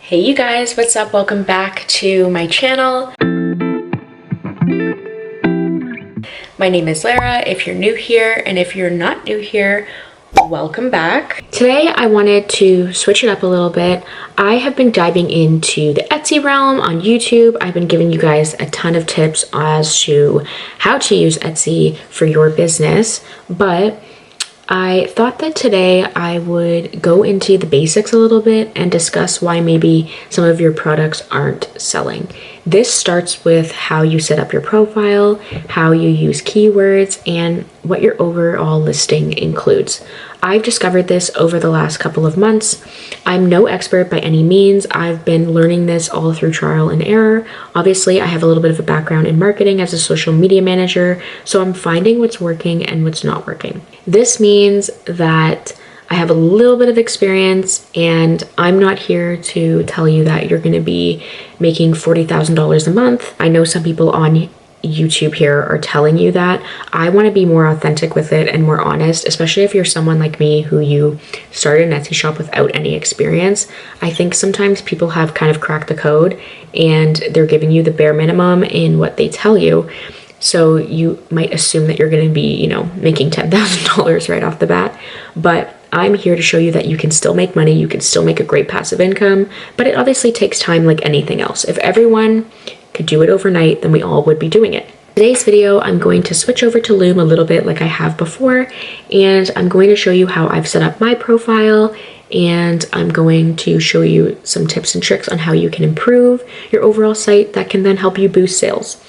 Hey you guys, what's up? Welcome back to my channel. My name is Lara if you're new here, and if you're not new here, welcome back. Today I wanted to switch it up a little bit. I have been diving into the Etsy realm on YouTube. I've been giving you guys a ton of tips as to how to use Etsy for your business, but I thought that today I would go into the basics a little bit and discuss why maybe some of your products aren't selling. This starts with how you set up your profile, how you use keywords, and what your overall listing includes. I've discovered this over the last couple of months. I'm no expert by any means. I've been learning this all through trial and error. Obviously, I have a little bit of a background in marketing as a social media manager, so I'm finding what's working and what's not working. This means that I have a little bit of experience, and I'm not here to tell you that you're going to be making $40,000 a month. I know some people on YouTube here are telling you that. I want to be more authentic with it and more honest, especially if you're someone like me who you started an Etsy shop without any experience. I think sometimes people have kind of cracked the code and they're giving you the bare minimum in what they tell you. So you might assume that you're going to be, making $10,000 right off the bat. But I'm here to show you that you can still make money, you can still make a great passive income, but it obviously takes time like anything else. If everyone could do it overnight, then we all would be doing it. Today's video, I'm going to switch over to Loom a little bit like I have before, and I'm going to show you how I've set up my profile, and I'm going to show you some tips and tricks on how you can improve your overall site that can then help you boost sales.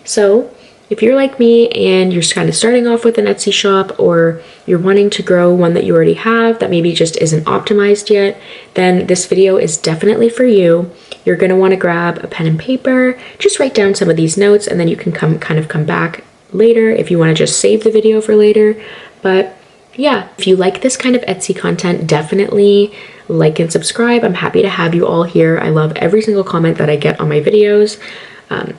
So if you're like me and you're kind of starting off with an Etsy shop, or you're wanting to grow one that you already have that maybe just isn't optimized yet, then this video is definitely for you. You're going to want to grab a pen and paper, just write down some of these notes, and then you can come back later if you want to just save the video for later. But yeah, if you like this kind of Etsy content, definitely like and subscribe. I'm happy to have you all here. I love every single comment that I get on my videos.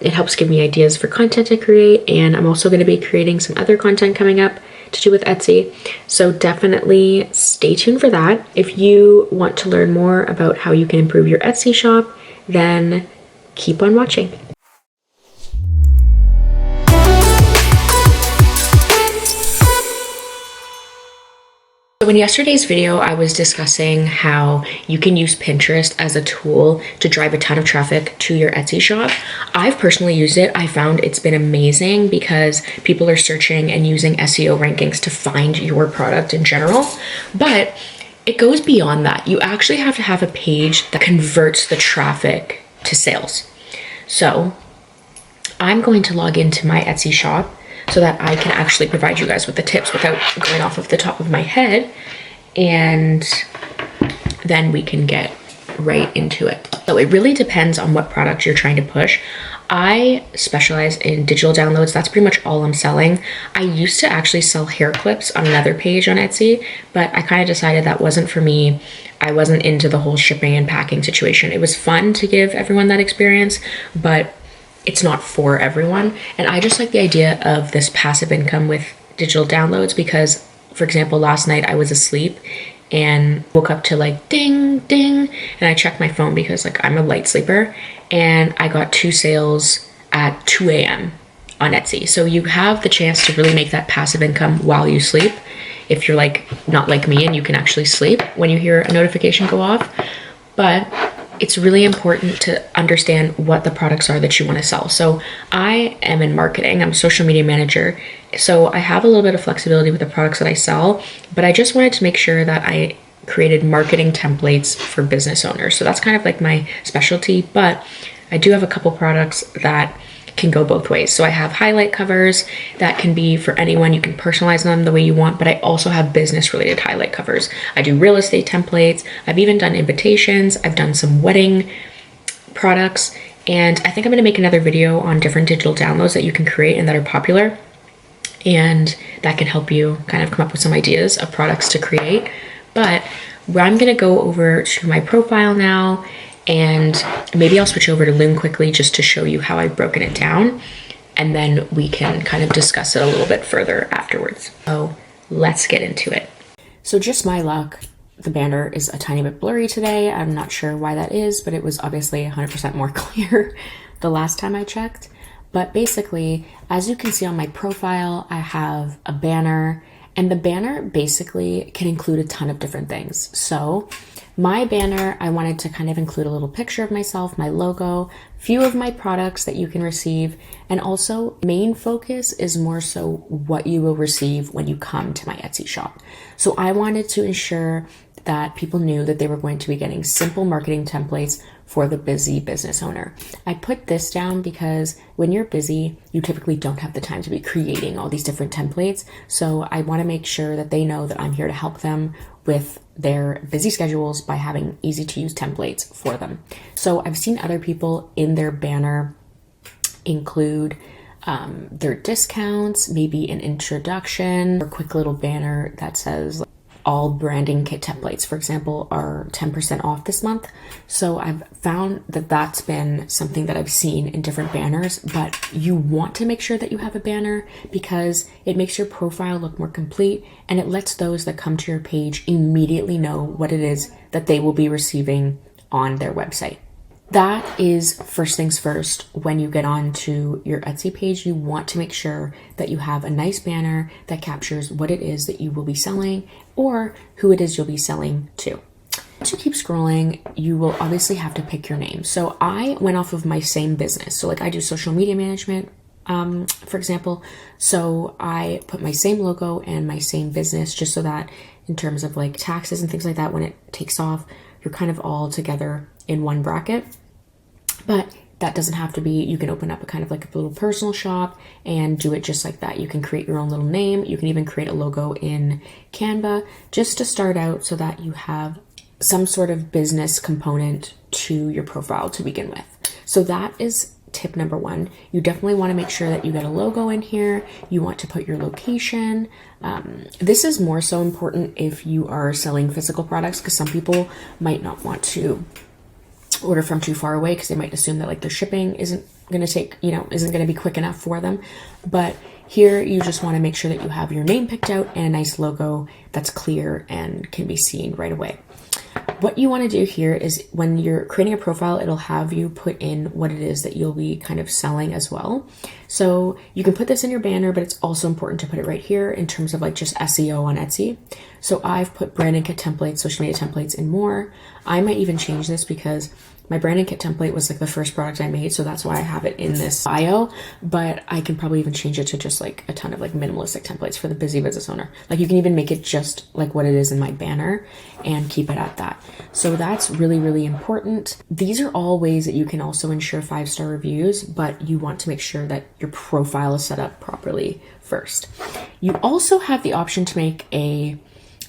It helps give me ideas for content to create, and I'm also going to be creating some other content coming up to do with Etsy, so definitely stay tuned for that. If you want to learn more about how you can improve your Etsy shop, then keep on watching. So in yesterday's video, I was discussing how you can use Pinterest as a tool to drive a ton of traffic to your Etsy shop. I've personally used it. I found it's been amazing because people are searching and using SEO rankings to find your product in general. But it goes beyond that. You actually have to have a page that converts the traffic to sales. So I'm going to log into my Etsy shop so that I can actually provide you guys with the tips without going off of the top of my head, and then we can get right into it. So it really depends on what product you're trying to push. I specialize in digital downloads. That's pretty much all I'm selling. I used to actually sell hair clips on another page on Etsy, but I kind of decided that wasn't for me. I wasn't into the whole shipping and packing situation. It was fun to give everyone that experience, but it's not for everyone. And I just like the idea of this passive income with digital downloads because, for example, last night I was asleep and woke up to like ding, ding. And I checked my phone because I'm a light sleeper, and I got 2 sales at 2 a.m. on Etsy. So you have the chance to really make that passive income while you sleep. If you're not like me and you can actually sleep when you hear a notification go off. But it's really important to understand what the products are that you want to sell. So I am in marketing, I'm a social media manager. So I have a little bit of flexibility with the products that I sell, but I just wanted to make sure that I created marketing templates for business owners. So that's kind of like my specialty, but I do have a couple products that can go both ways. So I have highlight covers that can be for anyone. You can personalize them the way you want, but I also have business related highlight covers. I do real estate templates. I've even done invitations. I've done some wedding products, and I think I'm going to make another video on different digital downloads that you can create and that are popular, and that can help you kind of come up with some ideas of products to create. But I'm going to go over to my profile now, and maybe I'll switch over to Loom quickly just to show you how I've broken it down, and then we can kind of discuss it a little bit further afterwards. So let's get into it. So just my luck, the banner is a tiny bit blurry today. I'm not sure why that is, but it was obviously 100% more clear the last time I checked. But basically, as you can see on my profile, I have a banner, and the banner basically can include a ton of different things. So my banner, I wanted to kind of include a little picture of myself, my logo, few of my products that you can receive, and also main focus is more so what you will receive when you come to my Etsy shop. So I wanted to ensure that people knew that they were going to be getting simple marketing templates for the busy business owner. I put this down because when you're busy, you typically don't have the time to be creating all these different templates. So I want to make sure that they know that I'm here to help them with their busy schedules by having easy to use templates for them. So I've seen other people in their banner include their discounts, maybe an introduction, or a quick little banner that says all branding kit templates, for example, are 10% off this month. So I've found that that's been something that I've seen in different banners, but you want to make sure that you have a banner because it makes your profile look more complete and it lets those that come to your page immediately know what it is that they will be receiving on their website. That is first things first. When you get onto your Etsy page, you want to make sure that you have a nice banner that captures what it is that you will be selling or who it is you'll be selling to. To keep scrolling, you will obviously have to pick your name. So I went off of my same business. So like I do social media management, for example. So I put my same logo and my same business just so that in terms of like taxes and things like that, when it takes off, you're kind of all together in one bracket. But that doesn't have to be. You can open up a kind of like a little personal shop and do it just like that. You can create your own little name. You can even create a logo in Canva just to start out so that you have some sort of business component to your profile to begin with. So that is tip number one. You definitely want to make sure that you get a logo in here. You want to put your location. This is more so important if you are selling physical products because some people might not want to order from too far away because they might assume that like their shipping isn't going to be quick enough for them. But here you just want to make sure that you have your name picked out and a nice logo that's clear and can be seen right away. What you want to do here is when you're creating a profile, it'll have you put in what it is that you'll be kind of selling as well. So you can put this in your banner, but it's also important to put it right here in terms of like just SEO on Etsy. So I've put branding kit templates, social media templates, and more. I might even change this because my branding kit template was like the first product I made, so that's why I have it in this bio, but I can probably even change it to just like a ton of like minimalistic templates for the busy business owner. Like you can even make it just like what it is in my banner and keep it at that. So that's really, really important. These are all ways that you can also ensure 5-star reviews, but you want to make sure that your profile is set up properly first. You also have the option to make a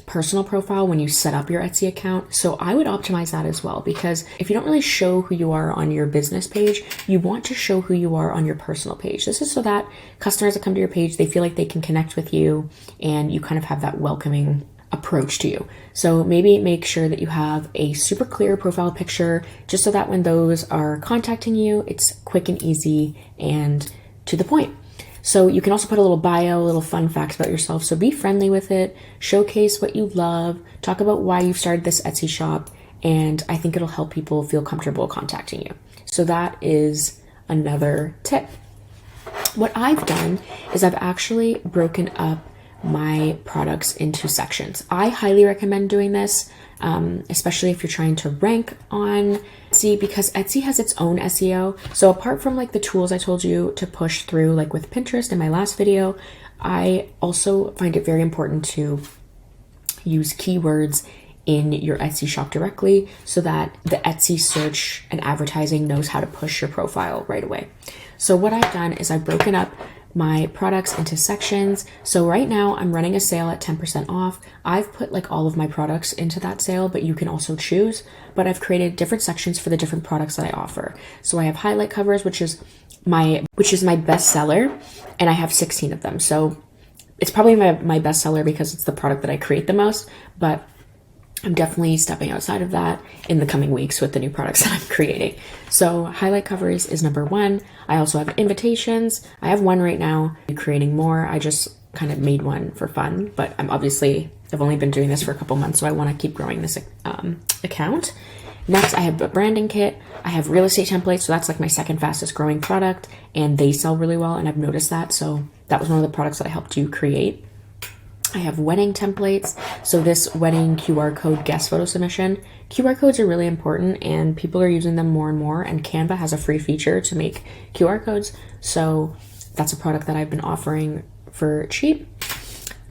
personal profile when you set up your Etsy account. So I would optimize that as well, because if you don't really show who you are on your business page, you want to show who you are on your personal page. This is so that customers that come to your page, they feel like they can connect with you and you kind of have that welcoming approach to you. So maybe make sure that you have a super clear profile picture just so that when those are contacting you, it's quick and easy and to the point. So you can also put a little bio, little fun facts about yourself. So be friendly with it, showcase what you love, talk about why you've started this Etsy shop, and I think it'll help people feel comfortable contacting you. So that is another tip. What I've done is I've actually broken up my products into sections. I highly recommend doing this, especially if you're trying to rank on Etsy, because Etsy has its own SEO. So apart from like the tools I told you to push through, like with Pinterest in my last video, I also find it very important to use keywords in your Etsy shop directly so that the Etsy search and advertising knows how to push your profile right away. So what I've done is I've broken up my products into sections. So right now I'm running a sale at 10% off. I've put like all of my products into that sale, but you can also choose, but I've created different sections for the different products that I offer. So I have highlight covers, which is my best seller, and I have 16 of them. So it's probably my best seller because it's the product that I create the most, but I'm definitely stepping outside of that in the coming weeks with the new products that I'm creating. So highlight covers is number one. I also have invitations. I have one right now. I'm creating more. I just kind of made one for fun, but I'm obviously I've only been doing this for a couple months, so I want to keep growing this account. Next, I have a branding kit. I have real estate templates, so that's like my second fastest growing product, and they sell really well, and I've noticed that. So that was one of the products that I helped you create. I have wedding templates. So this wedding QR code guest photo submission. QR codes are really important, and people are using them more and more, and Canva has a free feature to make QR codes. So that's a product that I've been offering for cheap.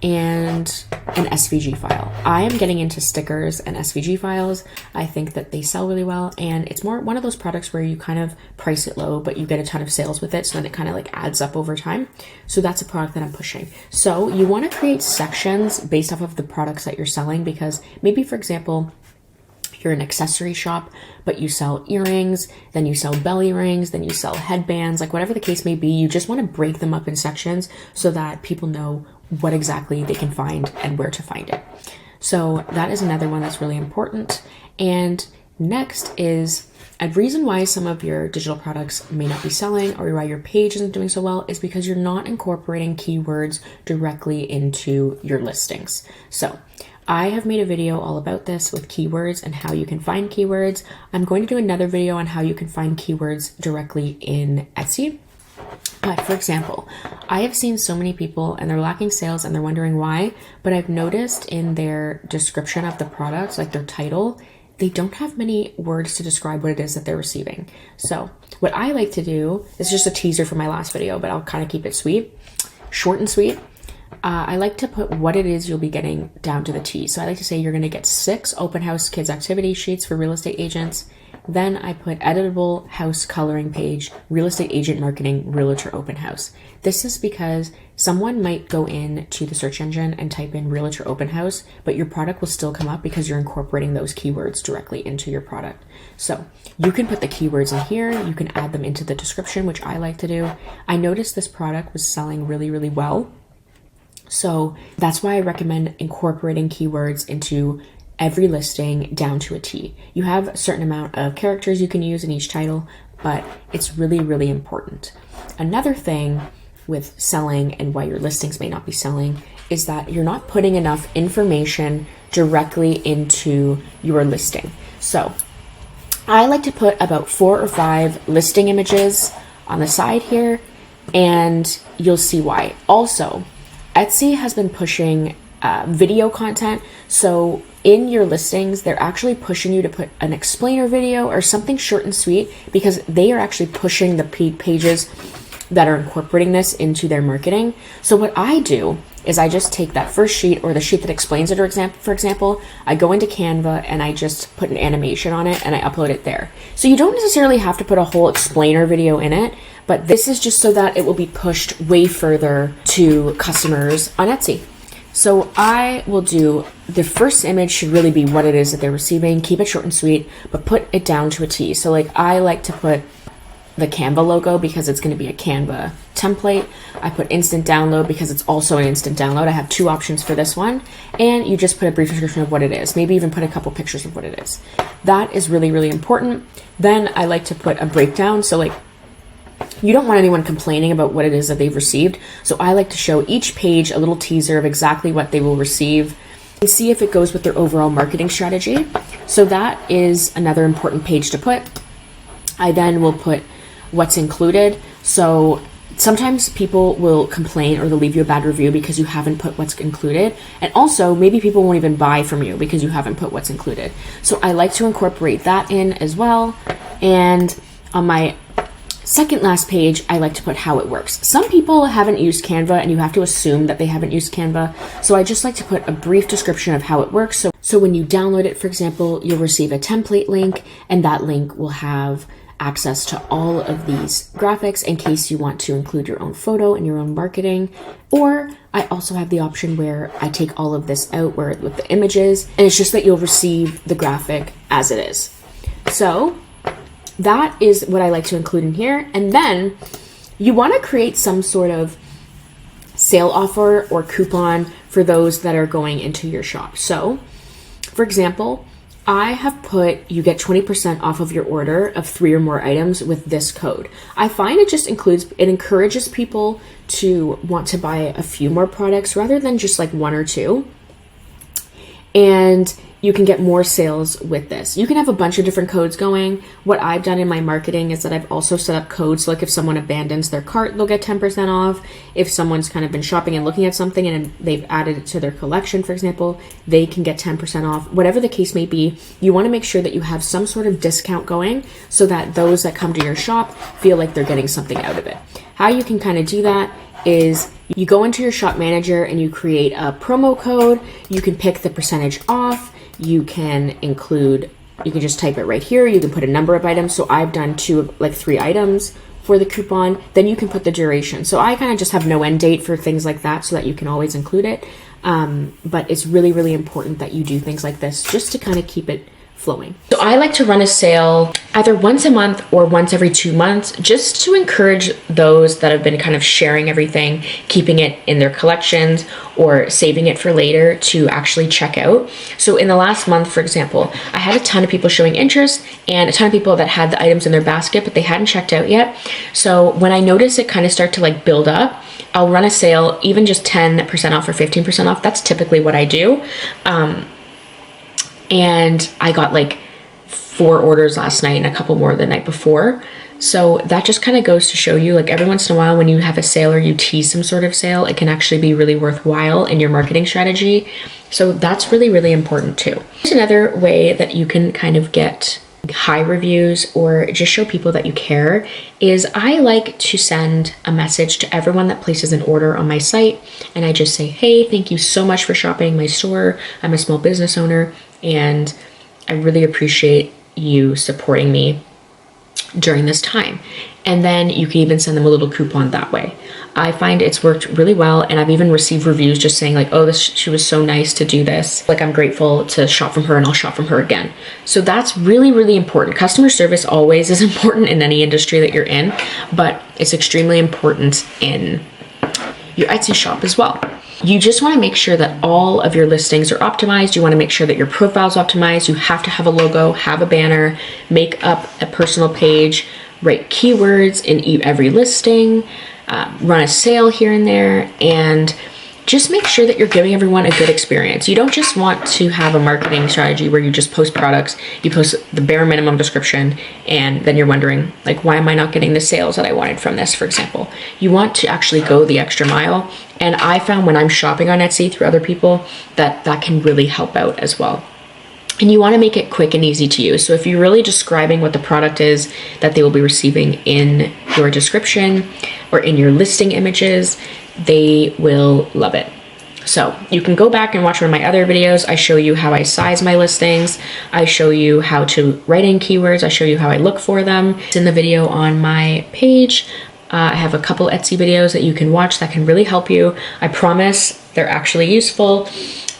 And an SVG file. I am getting into stickers and SVG files. I think that they sell really well, and it's more one of those products where you kind of price it low, but you get a ton of sales with it, so then it kind of like adds up over time. So that's a product that I'm pushing. So you want to create sections based off of the products that you're selling, because maybe, for example, you're an accessory shop, but you sell earrings, then you sell belly rings, then you sell headbands, like whatever the case may be, you just want to break them up in sections so that people know what exactly they can find and where to find it. So that is another one that's really important. And next is a reason why some of your digital products may not be selling, or why your page isn't doing so well, is because you're not incorporating keywords directly into your listings. So I have made a video all about this with keywords and how you can find keywords. I'm going to do another video on how you can find keywords directly in Etsy. But for example, I have seen so many people and they're lacking sales and they're wondering why, but I've noticed in their description of the products, like their title, they don't have many words to describe what it is that they're receiving. So what I like to do is just a teaser for my last video, but I'll kind of keep it short and sweet. I like to put what it is you'll be getting down to the T. So I like to say you're going to get 6 open house kids activity sheets for real estate agents. Then I put editable house coloring page, real estate agent marketing, realtor open house. This is because someone might go in to the search engine and type in realtor open house, but your product will still come up because you're incorporating those keywords directly into your product. So you can put the keywords in here. You can add them into the description, which I like to do. I noticed this product was selling really, really well. So that's why I recommend incorporating keywords into every listing down to a T. You have a certain amount of characters you can use in each title, but it's really, really important. Another thing with selling and why your listings may not be selling is that you're not putting enough information directly into your listing. So I like to put about 4 or 5 listing images on the side here, and you'll see why. Also, Etsy has been pushing video content. So in your listings, they're actually pushing you to put an explainer video or something short and sweet, because they are actually pushing the pages that are incorporating this into their marketing. So what I do is I just take that first sheet or the sheet that explains it, or for example, I go into Canva and I just put an animation on it and I upload it there. So you don't necessarily have to put a whole explainer video in it, but this is just so that it will be pushed way further to customers on Etsy. So I will do, the first image should really be what it is that they're receiving, keep it short and sweet, but put it down to a T. So like I like to put the Canva logo because it's going to be a Canva template. I put instant download because it's also an instant download. I have 2 options for this one, and you just put a brief description of what it is. Maybe even put a couple pictures of what it is. That is really, really important. Then I like to put a breakdown. So like, you don't want anyone complaining about what it is that they've received. So I like to show each page a little teaser of exactly what they will receive and see if it goes with their overall marketing strategy. So that is another important page to put. I then will put what's included. So sometimes people will complain or they'll leave you a bad review because you haven't put what's included. And also maybe people won't even buy from you because you haven't put what's included. So I like to incorporate that in as well. And on my second last page, I like to put how it works. Some people haven't used Canva and you have to assume that they haven't used Canva. So I just like to put a brief description of how it works. So when you download it, for example, you'll receive a template link, and that link will have access to all of these graphics in case you want to include your own photo and your own marketing. Or I also have the option where I take all of this out with the images, and it's just that you'll receive the graphic as it is. So that is what I like to include in here. And then you want to create some sort of sale offer or coupon for those that are going into your shop. So for example, I have put, you get 20% off of your order of 3 or more items with this code. I find it encourages people to want to buy a few more products rather than just like 1 or 2. and you can get more sales with this. You can have a bunch of different codes going. What I've done in my marketing is that I've also set up codes. So like if someone abandons their cart, they'll get 10% off. If someone's kind of been shopping and looking at something and they've added it to their collection, for example, they can get 10% off. Whatever the case may be, you want to make sure that you have some sort of discount going so that those that come to your shop feel like they're getting something out of it. How you can kind of do that is you go into your shop manager and you create a promo code. You can pick the percentage off. You can just type it right here. You can put a number of items. So I've done 3 items for the coupon. Then you can put the duration. So I kind of just have no end date for things like that so that you can always include it. But it's really, really important that you do things like this just to kind of keep it flowing. So I like to run a sale either once a month or once every 2 months, just to encourage those that have been kind of sharing everything, keeping it in their collections or saving it for later to actually check out. So in the last month, for example, I had a ton of people showing interest and a ton of people that had the items in their basket, but they hadn't checked out yet. So when I notice it kind of start to like build up, I'll run a sale, even just 10% off or 15% off. That's typically what I do. And I got like 4 orders last night and a couple more the night before. So that just kind of goes to show you, like, every once in a while when you have a sale or you tease some sort of sale, it can actually be really worthwhile in your marketing strategy. So that's really, really important too. Here's another way that you can kind of get high reviews or just show people that you care is I like to send a message to everyone that places an order on my site. And I just say, hey, thank you so much for shopping my store. I'm a small business owner and I really appreciate you supporting me during this time. And then you can even send them a little coupon that way. I find it's worked really well, and I've even received reviews just saying like, oh, she was so nice to do this. Like, I'm grateful to shop from her and I'll shop from her again. So that's really, really important. Customer service always is important in any industry that you're in, but it's extremely important in your Etsy shop as well. You just want to make sure that all of your listings are optimized. You want to make sure that your profile's optimized. You have to have a logo, have a banner, make up a personal page, write keywords in every listing, run a sale here and there, and just make sure that you're giving everyone a good experience. You don't just want to have a marketing strategy where you just post products, you post the bare minimum description, and then you're wondering, like, why am I not getting the sales that I wanted from this, for example? You want to actually go the extra mile. And I found when I'm shopping on Etsy through other people that that can really help out as well. And you want to make it quick and easy to use. So if you're really describing what the product is that they will be receiving in your description or in your listing images, they will love it. So you can go back and watch one of my other videos. I show you how I size my listings. I show you how to write in keywords. I show you how I look for them. It's in the video on my page. I have a couple Etsy videos that you can watch that can really help you. I promise they're actually useful.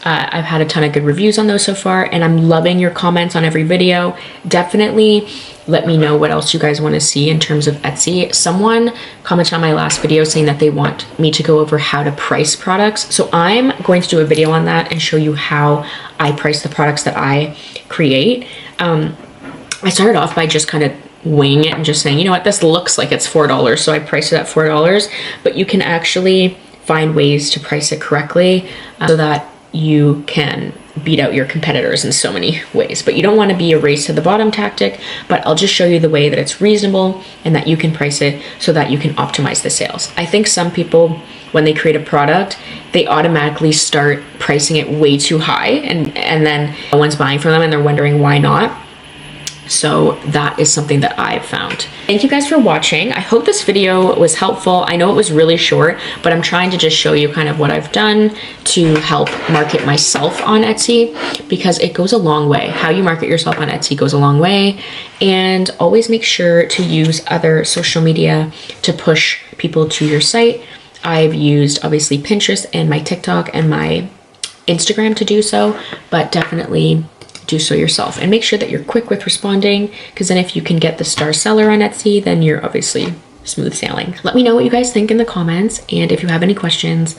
I've had a ton of good reviews on those so far, and I'm loving your comments on every video. Definitely let me know what else you guys want to see in terms of Etsy. Someone commented on my last video saying that they want me to go over how to price products. So I'm going to do a video on that and show you how I price the products that I create. I started off by just kind of winging it and just saying, you know what, this looks like it's $4, so I priced it at $4, but you can actually find ways to price it correctly so that you can beat out your competitors in so many ways. But you don't want to be a race to the bottom tactic, but I'll just show you the way that it's reasonable and that you can price it so that you can optimize the sales. I think some people, when they create a product, they automatically start pricing it way too high, and then no one's buying from them and they're wondering why not. So that is something that I've found. Thank you guys for watching. I hope this video was helpful. I know it was really short, but I'm trying to just show you kind of what I've done to help market myself on Etsy, because it goes a long way. How you market yourself on Etsy goes a long way. And always make sure to use other social media to push people to your site. I've used obviously Pinterest and my TikTok and my Instagram to do so, but definitely do so yourself, and make sure that you're quick with responding, because then if you can get the star seller on Etsy, then you're obviously smooth sailing. Let me know what you guys think in the comments, and if you have any questions,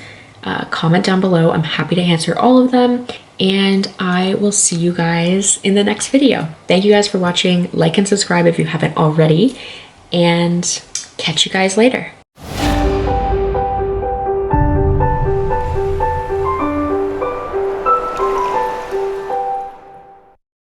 comment down below. I'm happy to answer all of them, and I will see you guys in the next video. Thank you guys for watching. Like and subscribe if you haven't already, and catch you guys later.